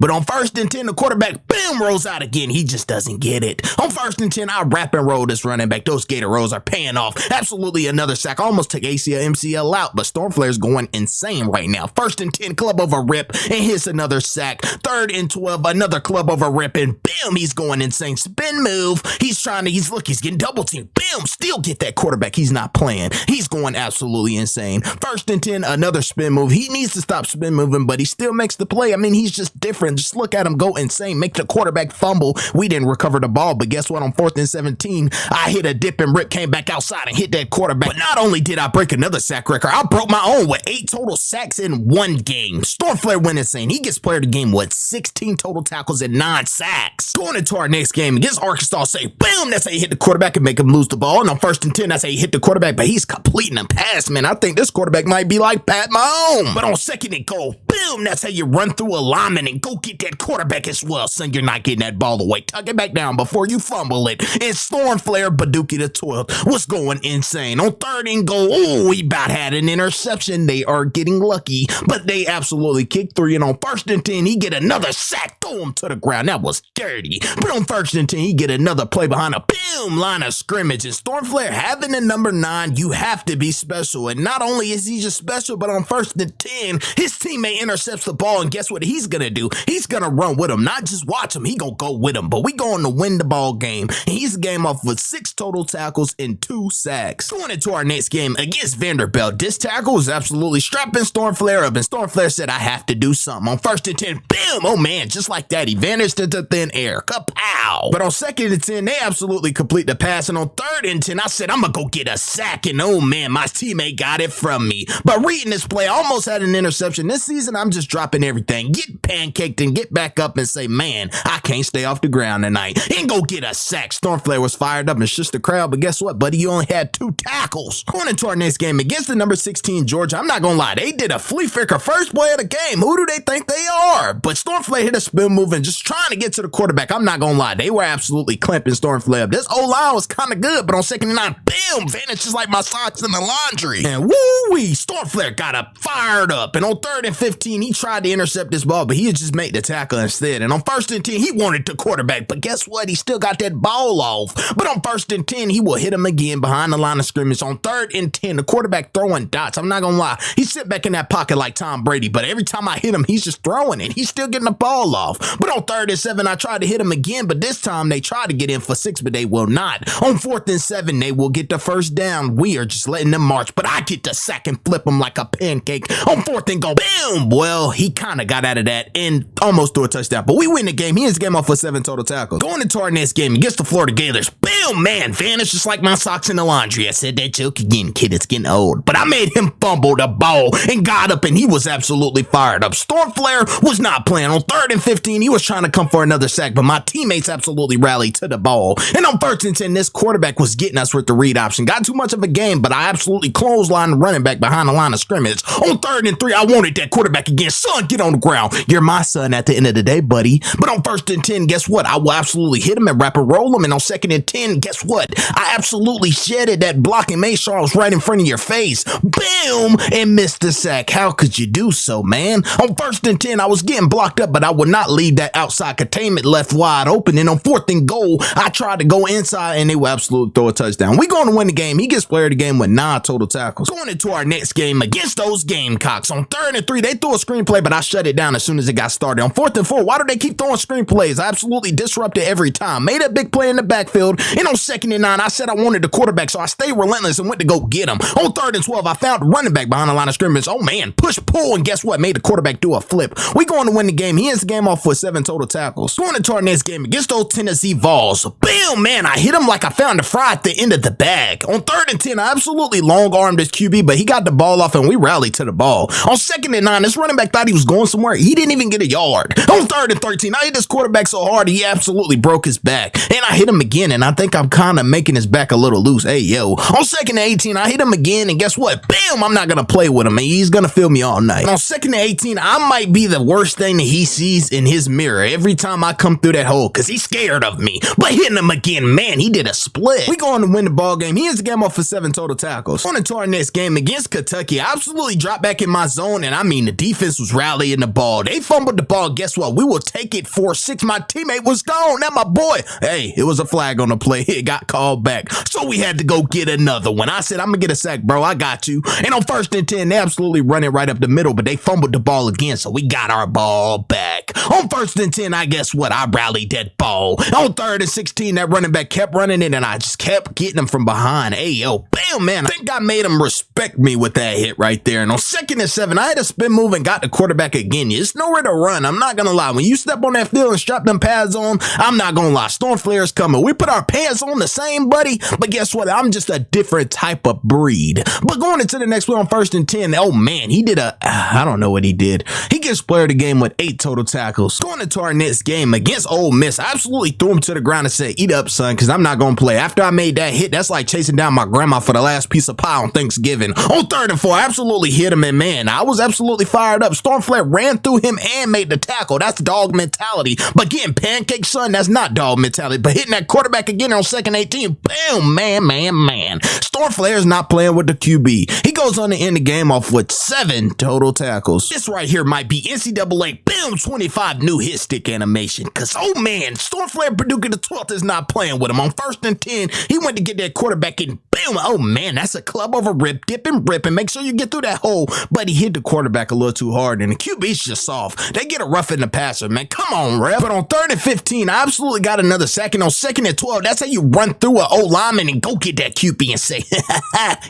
But on 1st and 10, the quarterback, bam, rolls out again. He just doesn't get it. On 1st and 10, I wrap and roll this running back. Those Gator rolls are paying off. Absolutely another sack. I almost took ACL, MCL out, but Stormflare's going insane right now. 1st and 10, club over rip, and hits another sack. 3rd and 12, another club over rip, and bam, he's going insane. Spin move. He's getting double teamed. Bam, still get that quarterback. He's not playing. He's going absolutely insane. 1st and 10, another spin move. He needs to stop spin moving, but he still makes the play. I mean, he's just different. Just look at him go insane. Make the quarterback fumble. We didn't recover the ball, but guess what? On 4th and 17, I hit a dip and rip, came back outside and hit that quarterback. But not only did I break another sack record, I broke my own with 8 total sacks in one game. Stormflare went insane. He gets player of the game with 16 total tackles and 9 sacks. Going into our next game against Arkansas, say, bam, that's how you hit the quarterback and make him lose the ball. And on 1st and 10, that's how you hit the quarterback, but he's completing a pass, man. I think this quarterback might be like Pat Mahomes. But on 2nd and goal, boom, that's how you run through a lineman and go get that quarterback as well. Son, you're not getting that ball away. Tuck it back down before you fumble it. And Stormflare Paducah the 12th was going insane. On 3rd and goal, oh, we about had an interception. They are getting lucky, but they absolutely kicked 3. And on 1st and 10, he get another sack, throw him to the ground. That was dirty. But on 1st and 10, he get another play behind a boom line of scrimmage. And Stormflare having the number 9, you have to be special. And not only is he just special, but on 1st and 10, his teammate intercepts the ball, and guess what he's gonna do? He's gonna run with him, not just watch him. He gonna go with him. But we going to win the ball game. And he's the game off with 6 total tackles and 2 sacks. Going into our next game against Vanderbilt, this tackle was absolutely strapping Stormflare up, and Stormflare said, I have to do something. On 1st and 10, bam, oh man, just like that, he vanished into thin air. Kapow! But on 2nd and 10, they absolutely complete the pass, and on 3rd and 10, I said, I'm gonna go get a sack, and oh man, my teammate got it from me. But reading this play, I almost had an interception. This season, I'm just dropping everything. Get pancaked and get back up and say, man, I can't stay off the ground tonight. And go get a sack. Stormflare was fired up and shushed the crowd, but guess what, buddy? You only had 2 tackles. Going into our next game against the number 16 Georgia, I'm not gonna lie, they did a flea flicker first play of the game. Who do they think they are? But Stormflare hit a spin move and just trying to get to the quarterback. I'm not gonna lie, they were absolutely clamping Stormflare up. This O-line was kind of good, but on 2nd and 9, boom, vanishes like my socks in the laundry. And woo-wee, Stormflare got fired up. And on 3rd and 15, he tried to intercept this ball, but he had just made the tackle instead. And on 1st and 10, he wanted the quarterback, but guess what? He still got that ball off. But on 1st and 10, he will hit him again behind the line of scrimmage. On 3rd and 10, the quarterback throwing dots. I'm not gonna lie, he sit back in that pocket like Tom Brady, but every time I hit him, he's just throwing it. He's still getting the ball off. But on 3rd and 7, I tried to hit him again, but this time they tried to get in for 6, but they will not. On 4th and 7, they will get the first down. We are just letting them march, but I get the sack and flip him like a pancake. On 4th and go, boom! Well, he kind of got out of that and almost threw a touchdown, but we win the game. He ends the game off for 7 total tackles. Going into our next game against the Florida Gators, boom, man, vanished just like my socks in the laundry. I said that joke again, kid, it's getting old. But I made him fumble the ball and got up, and he was absolutely fired up. Stormflare was not playing. On 3rd and 15, he was trying to come for another sack, but my teammates absolutely rallied to the ball. And on 1st and 10, this quarterback was getting us with the read option. Got too much of a game, but I absolutely clotheslined the running back behind the line of scrimmage. On 3rd and 3, I wanted that quarterback again. Son, get on the ground. You're my son at the end of the day, buddy. But on 1st and 10, guess what? I will absolutely hit him and wrap and roll him. And on 2nd and 10, guess what? I absolutely shedded that block and made sure I was right in front of your face. Boom! And missed the sack. How could you do so, man? On 1st and 10, I was getting blocked up, but I would not leave that outside containment left wide open. And on 4th and goal, I tried to go inside and they will absolutely throw a touchdown. We going to win the game. He gets player of the game with 9 total tackles. Going into our next game against those Gamecocks. On 3rd and 3, they threw a screenplay, but I shut it down as soon as it got started. On 4th and 4, why do they keep throwing screenplays? I absolutely disrupted every time. Made a big play in the backfield. And on 2nd and 9, I said I wanted the quarterback, so I stayed relentless and went to go get him. On 3rd and 12, I found the running back behind the line of scrimmage. Oh man, push, pull, and guess what? Made the quarterback do a flip. We going to win the game. He ends the game off with 7 total tackles. Going into our next game against those Tennessee Vols. Bam, man, I hit him like I found a fry at the end of the bag. On 3rd and 10, I absolutely long-armed this QB, but he got the ball off and we rallied to the ball. On 2nd and 9, this running back thought he was going somewhere. He didn't even get a yard. On 3rd and 13, I hit this quarterback so hard he absolutely broke his back. And I hit him again, and I think I'm kind of making his back a little loose. Hey, yo. On 2nd and 18, I hit him again, and guess what? Bam, I'm not going to play with him. He's going to feel me all night. And on 2nd and 18, I might be the worst thing that he sees in his mirror every time I come through that hole because he's scared of me. But hitting him again, man, he did a split. We going to win the ball game. He ends the game off for 7 total tackles. On into our next game against Kentucky, I absolutely dropped back in my zone, and I mean, the defense was rallying the ball. They fumbled the ball. Guess what? We will take it 4-6. My teammate was gone. Now my boy, hey, it was a flag on the play. It got called back. So we had to go get another one. I said, I'm going to get a sack, bro. I got you. And on 1st and 10, they absolutely run it right up the middle, but they fumbled the ball again, so we got our ball back. On 1st and 10, I guess what? I rallied that ball. On 3rd and 16, that running back kept running it, and I just kept getting him from behind. Hey, yo, bam, man. I think I made him respect me with that hit right there. And on 2nd and 7, I had a spin move and got the quarterback again. It's nowhere to run. I'm not going to lie. When you step on that field and strap them pads on, I'm not going to lie. Stormflare's coming. We put our pants on the same, buddy, but guess what? I'm just a different type of breed. But going into the next play on 1st and 10, oh man, he did I don't know what he did. He gets player of the game with 8 total tackles. Going into our next game against Ole Miss, I absolutely threw him to the ground and said, eat up, son, because I'm not going to play. After I made that hit, that's like chasing down my grandma for the last piece of pie on Thanksgiving. On 3rd and 4, I absolutely hit him, and man, I was absolutely fired up. Stormflare ran through him and made the tackle. That's dog mentality. But getting pancake, son, that's not dog mentality. But hitting that quarterback again on 2nd 18, boom, man. Stormflare's not playing with the QB. He goes on to end the game off with 7 total tackles. This right here might be NCAA, boom, 25 new hit stick animation. Because, oh man, Stormflare Paducah the 12th is not playing with him. On 1st and 10, he went to get that quarterback and boom, oh man, that's a club over rip, dip and rip, and make sure you get through that hole. But he hit the quarterback a little too hard, and the QB's just soft. They get a rough in the passer, man. Come on, ref. But on 3rd and 15, I absolutely got another sack. And on 2nd and 12, that's how you run through an old lineman and go get that QB and say,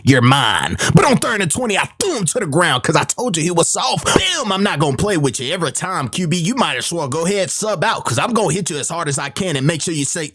you're mine. But on 3rd and 20, I threw him to the ground because I told you he was soft. Boom, I'm not going to play with you. Every time, QB, you might as well go ahead, sub out, because I'm going to hit you as hard as I can and make sure you say,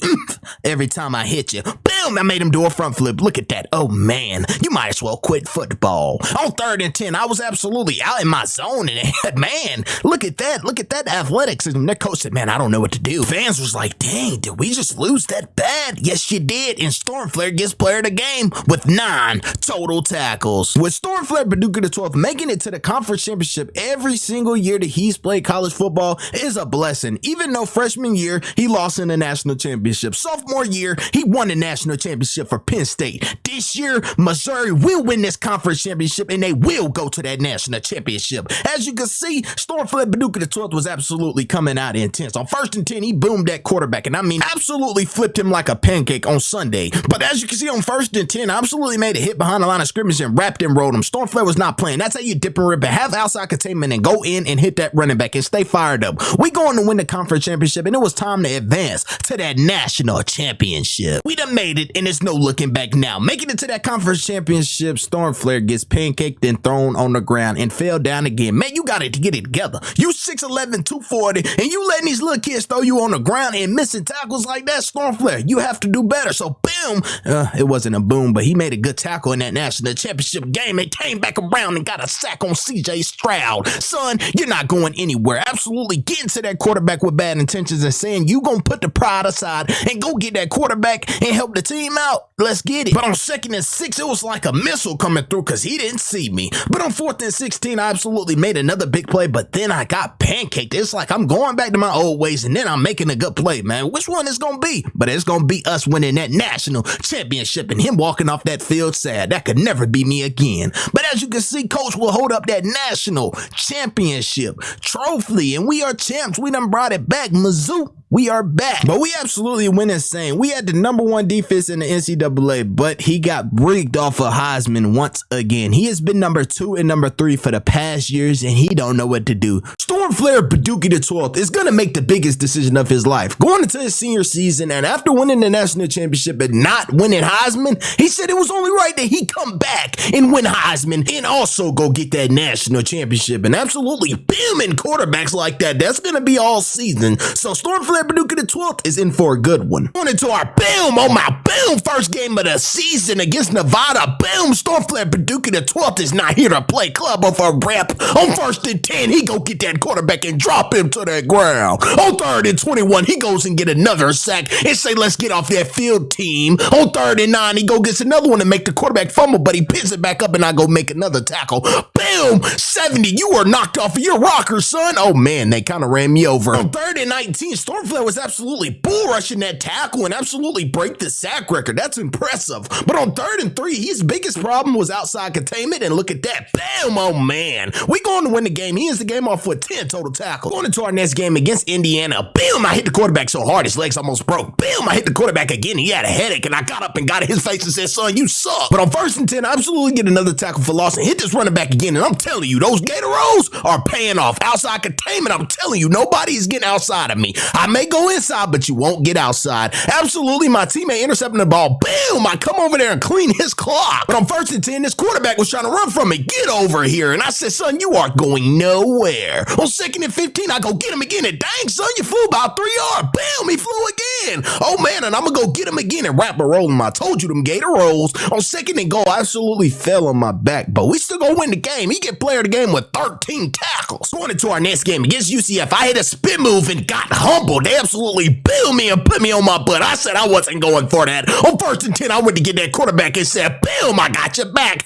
every time I hit you. Boom, I made him do a front flip. Look at that. Oh, man, you might as well quit football. On 3rd and 10, I was absolutely out in my zone. throwing it. Man, look at that. Look at that athleticism. Their coach said, man, I don't know what to do. Fans was like, dang, did we just lose that bad? Yes, you did. And Stormflare gets player of the game with 9 total tackles. With Stormflare Paducah the 12th making it to the conference championship every single year that he's played college football is a blessing. Even though freshman year, he lost in the national championship. Sophomore year, he won the national championship for Penn State. This year, Missouri will win this conference championship and they will go to that national championship. As you can see, Stormflare Paducah the 12th was absolutely coming out intense. On 1st and 10, he boomed that quarterback, and I mean, absolutely flipped him like a pancake on Sunday. But as you can see on 1st and 10, absolutely made a hit behind the line of scrimmage and wrapped and rolled him. Stormflare was not playing. That's how you dip and rip it. Have outside containment and go in and hit that running back and stay fired up. We going to win the conference championship, and it was time to advance to that national championship. We done made it, and there's no looking back now. Making it to that conference championship, Stormflare gets pancaked and thrown on the ground and fell down again. Man, you got to get it together. You 6'11", 240, and you letting these little kids throw you on the ground and missing tackles like that, Stormflare. You have to do better. So, boom. It wasn't a boom, but he made a good tackle in that national championship game and came back around and got a sack on CJ Stroud. Son, you're not going anywhere. Absolutely getting to that quarterback with bad intentions and saying you gonna put the pride aside and go get that quarterback and help the team out. Let's get it. But on 2nd and 6, it was like a missile coming through because he didn't see me. But on 4th and 16, I absolutely made another big play, but then I got pancaked. It's like I'm going back to my old ways and then I'm making a good play, man. Which one is gonna be? But it's gonna be us winning that national championship and him walking off that field sad. That could never be me again. But as you can see, coach will hold up that national championship trophy, and we are champs. We done brought it back. Mizzou, we are back. But we absolutely went insane. We had the #1 defense in the NCAA, but he got rigged off of Heisman once again. He has been #2 and #3 for the past years, and he don't know what to do. Stormflare Paducah the 12th is going to make the biggest decision of his life. Going into his senior season, and after winning the national championship and not winning Heisman, he said it was only right that he come back and win Heisman and also go get that national championship. And absolutely booming quarterbacks like that, that's going to be all season. So Stormflare Paducah the 12th is in for a good one. Going into our boom, oh my boom, first game of the season against Nevada. Boom, Stormflare Paducah the 12th is not here to play club of a rep. On 1st and 10, he go get that quarterback and drop him to the ground. On 3rd and 21, he goes and get another sack and say, let's get off that field, team. On 3rd and 9, he go gets another one to make the quarterback fumble, but he picks it back up and I go make another tackle. Boom, 70, you were knocked off of your rocker, son. Oh man, they kind of ran me over. On 3rd and 19, Stormflare was absolutely bull rushing that tackle and absolutely break the sack record. That's impressive. But on 3rd and 3, his biggest problem was outside containment, and look at that. Bam, oh man. We going to win the game. He ends the game off with 10 total tackles. Going into our next game against Indiana. Bam, I hit the quarterback so hard his legs almost broke. Bam, I hit the quarterback again. He had a headache, and I got up and got in his face and said, son, you suck. But on 1st and 10, I absolutely get another tackle for loss and hit this running back again. And I'm telling you, those Gator rolls are paying off. Outside containment, I'm telling you, nobody is getting outside of me. I may go inside, but you won't get outside. Absolutely, my teammate intercepting the ball. Boom, I come over there and clean his clock. But on 1st and 10, this quarterback was trying to run from me. Get over here. And I said, son, you are going nowhere. On 2nd and 15, I go get him again. And dang, son, you flew about 3 yards. Bam, he flew again. Oh, man, and I'm going to go get him again and wrap a roll him. I told you them Gator rolls. On 2nd and goal, I absolutely fell on my back. But we still going to win the game. He get player of the game with 13 tackles. Going into our next game against UCF, I hit a spin move and got humbled. They absolutely booed me and put me on my butt. I said I wasn't going for that. On 1st and 10, I went to get that quarterback and said, boom, I got your back.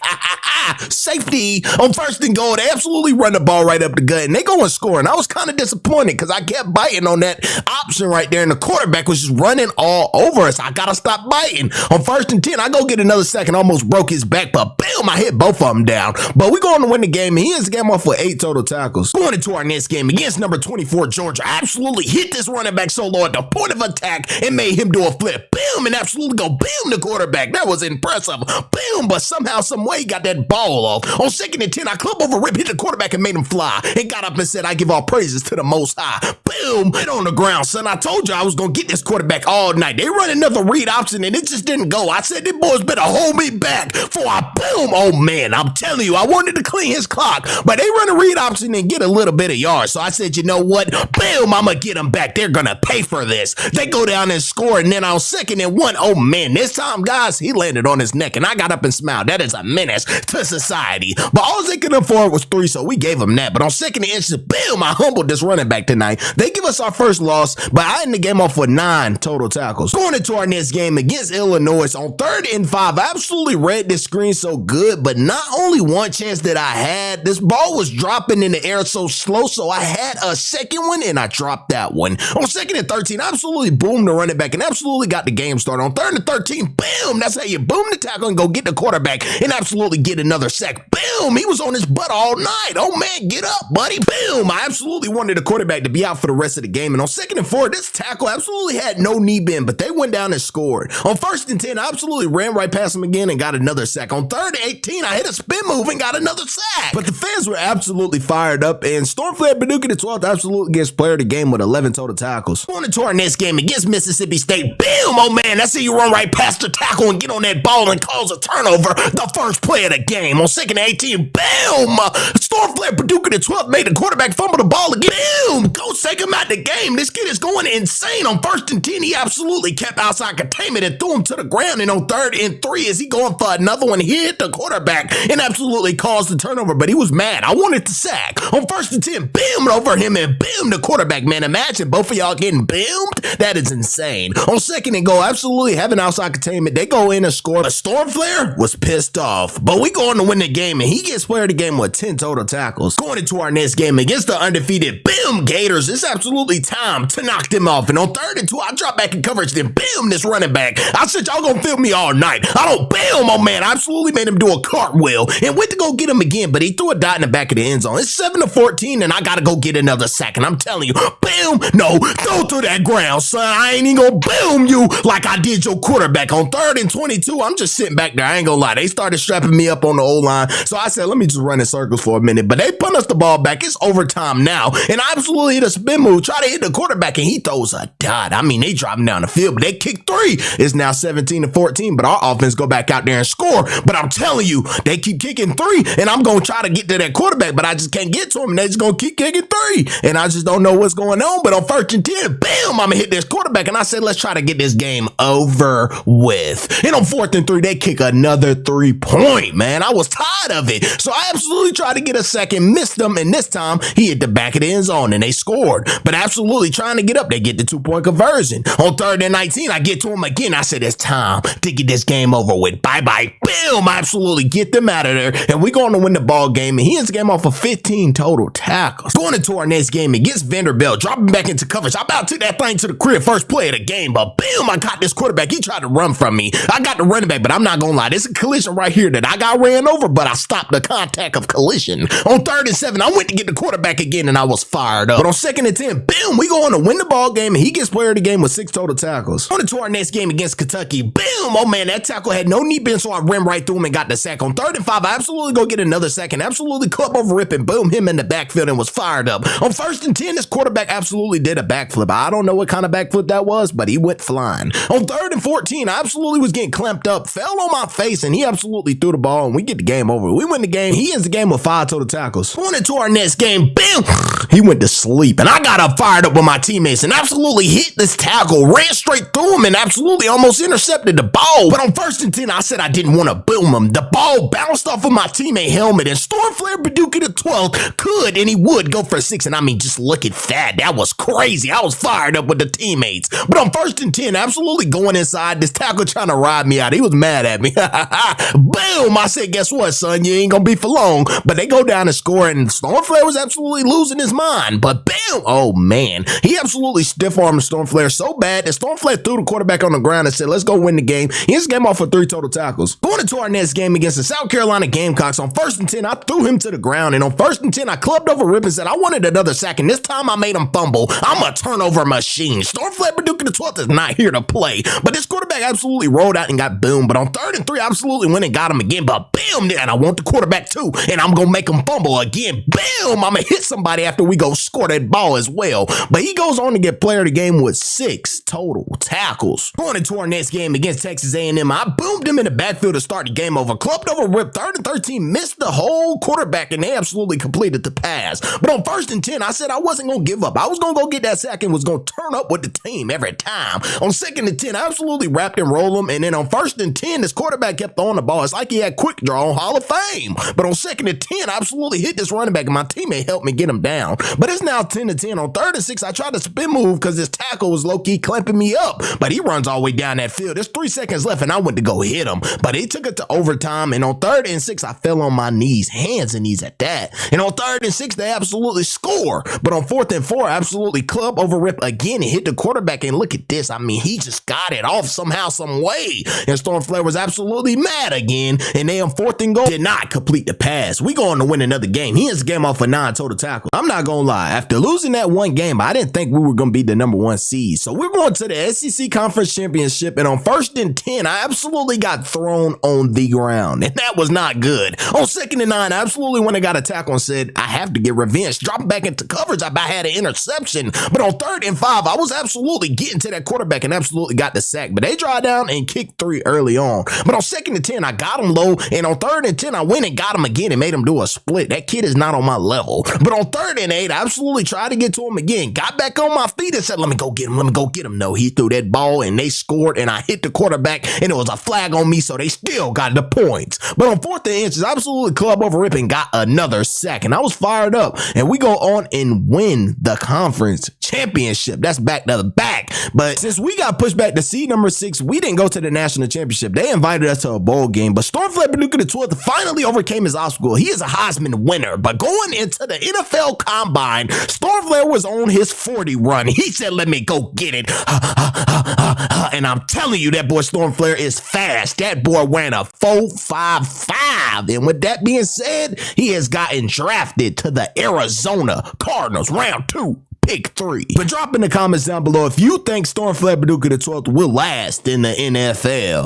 Safety. On 1st and goal, they absolutely run the ball right up the gut, and they go and score. And I was kind of disappointed because I kept biting on that option right there, and the quarterback was just running all over us. I got to stop biting. On 1st and 10, I go get another sack and almost broke his back, but boom, I hit both of them down. But we're going to win the game, and he ends the game off with 8 total tackles. Going into our next game against number 24, Georgia, I absolutely hit this running back so low at the point of attack and made him do a flip. Boom, and absolutely go boom the quarterback. That was impressive. Boom, but somehow, some way, he got that ball off. On 2nd and 10, I club over rip, hit the quarterback and made him fly, and got up and said, I give all praises to the Most High. Boom, hit on the ground, son. I told you I was going to get this quarterback all night. They run another read option, and it just didn't go. I said, these boys better hold me back for a boom. Oh, man, I'm telling you, I wanted to clean running his clock, but they run a read option and get a little bit of yards. So I said, you know what? Boom, I'm going to get them back. They're going to pay for this. They go down and score, and then on 2nd and 1, oh man, this time, guys, he landed on his neck, and I got up and smiled. That is a menace to society. But all they could afford was 3, so we gave him that. But on 2nd and inches, boom, I humbled this running back tonight. They give us our first loss, but I ended the game off with 9 total tackles. Going into our next game against Illinois on 3rd and 5, I absolutely read this screen so good, but not only one chance that I had, this ball was dropping in the air so slow, so I had a second one, and I dropped that one. On 2nd and 13, I absolutely boomed the running back and absolutely got the game started. On 3rd and 13, boom, that's how you boom the tackle and go get the quarterback and absolutely get another sack. Boom, he was on his butt all night. Oh man, get up, buddy. Boom, I absolutely wanted the quarterback to be out for the rest of the game. And on 2nd and 4, this tackle absolutely had no knee bend, but they went down and scored. On 1st and 10, I absolutely ran right past him again and got another sack. On 3rd and 18, I hit a spin move and got another sack. But the fans were absolutely fired up, and Stormflare Paducah the 12th absolutely gets player of the game with 11 total tackles. Going into our next game against Mississippi State, boom, oh man, that's how you run right past the tackle and get on that ball and cause a turnover. The first play of the game. On 2nd and 18, boom, Stormflare Paducah the 12th made the quarterback fumble the ball again. Boom, Coach take him out the game. This kid is going insane. On 1st and 10, he absolutely kept outside containment and threw him to the ground. And on 3rd and 3, is he going for another one? He hit the quarterback and absolutely caused the turnover, but he was mad. I wanted to sack. On 1st and 10, boom, over him and boom, the quarterback, man. Imagine both of y'all getting boomed. That is insane. On 2nd and goal, absolutely having outside containment, they go in and score. But Stormflare was pissed off, but we go on to win the game, and he gets player of the game with 10 total tackles. Going into our next game against the undefeated boom Gators, it's absolutely time to knock them off. And on 3rd and 2, I drop back in coverage, then boom, this running back. I said, y'all gonna film me all night. I don't boom, oh man, I absolutely made him do a cartwheel and went to go get him again, but he threw a dot in the back of the end zone. It's 7-14, and I gotta go get another sack. And I'm telling you, boom, no, throw to that ground, son. I ain't even gonna boom you like I did your quarterback. On 3rd and 22, I'm just sitting back there. I ain't gonna lie. They started strapping me up on the O-line. So I said, let me just run in circles for a minute. But they punt us the ball back. It's overtime now. And I absolutely hit a spin move, try to hit the quarterback, and he throws a dot. I mean, they drop him down the field, but they kick 3. It's now 17-14, but our offense go back out there and score. But I'm telling you, they keep kicking 3, and I'm gonna try to get to that quarterback, but I just can't get to him, and they just gonna keep kicking 3. And I just don't know what's going on. But on 1st and 10, bam, I'm gonna hit this quarterback, and I said, let's try to get this game over with. And on 4th and 3, they kick another 3-point, man. I was tired of it. So I absolutely tried to get a second, missed them, and this time he hit the back of the end zone and they scored. But absolutely trying to get up, they get the 2-point conversion. On 3rd and 19, I get to him again. I said, it's time to get this game over with. Bye-bye. Boom, I absolutely get them out of there, and we're going to win the ball game, and he ends the game off of 15 total tackles. Going into our next game against Vanderbilt, dropping back into coverage. I about took that thing to the crib, first play of the game, but boom, I caught this quarterback. He tried to run from me. I got the running back, but I'm not gonna lie, there's a collision right here that I got ran over, but I stopped the contact of collision. On 3rd and 7, I went to get the quarterback again, and I was fired up. But on 2nd and 10, boom, we go on to win the ball game, and he gets player of the game with 6 total tackles. On to our next game against Kentucky, boom, oh man, that tackle had no knee bend, so I ran right through him and got the sack. On 3rd and 5, I absolutely go get another sack and absolutely club over rip and boom him in the backfield and was fired up. On 1st and 10, this quarterback absolutely did a backflip. I don't know what kind of backflip that was, but he went flying. On 3rd and 14, I absolutely was getting clamped up, fell on my face, and he absolutely threw the ball, and we get the game over. We win the game. He ends the game with 5 total tackles. Going into our next game, bam, he went to sleep, and I got up fired up with my teammates and absolutely hit this tackle, ran straight through him, and absolutely almost intercepted the ball. But on 1st and 10, I said I didn't want to boom him. The ball bounced off of my teammate helmet, and Stormflare Paducah the 12th could, and he would go for 6, and I mean, just look at that. That was crazy. I was fired up with the teammates. But on 1st and 10, absolutely going inside, this tackle trying to ride me out. He was mad at me. Boom! I said, guess what, son? You ain't gonna be for long. But they go down and score, and Stormflare was absolutely losing his mind. But bam! Oh man, he absolutely stiff-armed Stormflare so bad that Stormflare threw the quarterback on the ground and said, let's go win the game. He ends the game off for 3 total tackles. Going into our next game against the South Carolina Gamecocks, on 1st and 10, I threw him to the ground, and on 1st and 10, I clubbed over Rip and said, I wanted another sack, and this time I made him fumble. I'm a turnover machine. Stormflare Paducah the 12th is not here to play. But this quarterback absolutely rolled out and got boomed. But on 3rd and 3, I absolutely went and got him again. But bam, and I want the quarterback too. And I'm going to make him fumble again. Bam, I'm going to hit somebody after we go score that ball as well. But he goes on to get player of the game with 6 total tackles. Going into our next game against Texas A&M, I boomed him in the backfield to start the game over. Clubbed over Rip 3rd and 13, missed the whole quarterback, and they absolutely completed the pass. But on 1st and 10, I said I wasn't going to give up. I was going to go get that sack and was going to turn up with the team every time. On 2nd and 10, I absolutely wrapped and rolled him. And then on 1st and 10, this quarterback kept throwing the ball. It's like he had quick draw on Hall of Fame. But on 2nd and 10, I absolutely hit this running back, and my teammate helped me get him down. But it's now 10 to 10. On 3rd and 6, I tried to spin move because this tackle was low-key clamping me up. But he runs all the way down that field. There's 3 seconds left, and I went to go hit him. But he took it to overtime. And on 3rd and 6, I fell on my knees, hands and knees at that. And on 3rd and 6, they absolutely score. But on 4th and 4, I absolutely club over rip again and hit the quarterback. And look at this. I mean, he just got it off somehow, some way. And Stormflare was absolutely mad again. And they on 4th and goal did not complete the pass. We going to win another game. He ends the game off a 9 total tackle. I'm not going to lie. After losing that one game, I didn't think we were going to be the number 1 seed. So we're going to the SEC Conference Championship. And on 1st and 10, I absolutely got thrown on the ground. And that was not good. On 2nd and 9, I absolutely went and got a tackle and said, I have to get revenge. Dropping back into coverage, I had an interception. But on 3rd and 5, I was absolutely getting to that quarterback and absolutely got the sack. But they drive down and kicked 3 early on. But on 2nd and 10, I got him low. And on 3rd and 10, I went and got him again and made him do a split. That kid is not on my level. But on 3rd and 8, I absolutely tried to get to him again. Got back on my feet and said, let me go get him. Let me go get him. No, he threw that ball and they scored and I hit the quarterback and it was a flag on me. So they still got the points. But on 4th and inches, I absolutely club over rip and got another sack. And I was fired up. And we go on and win the conference championship. That's back to the back. But since we got pushed back to seed number 6, we didn't go to the national championship. They invited us to a bowl game. But Stormflare Paducah the 12th finally overcame his obstacle. He is a Heisman winner. But going into the NFL Combine, Stormflare was on his 40 run. He said, let me go get it. And I'm telling you, that boy Stormflare is fast. That boy ran a 4.55. And with that being said, he has gotten drafted to the Arizona Cardinals round 2. Pick 3. But drop in the comments down below if you think Stormflare Paducah the 12th will last in the NFL.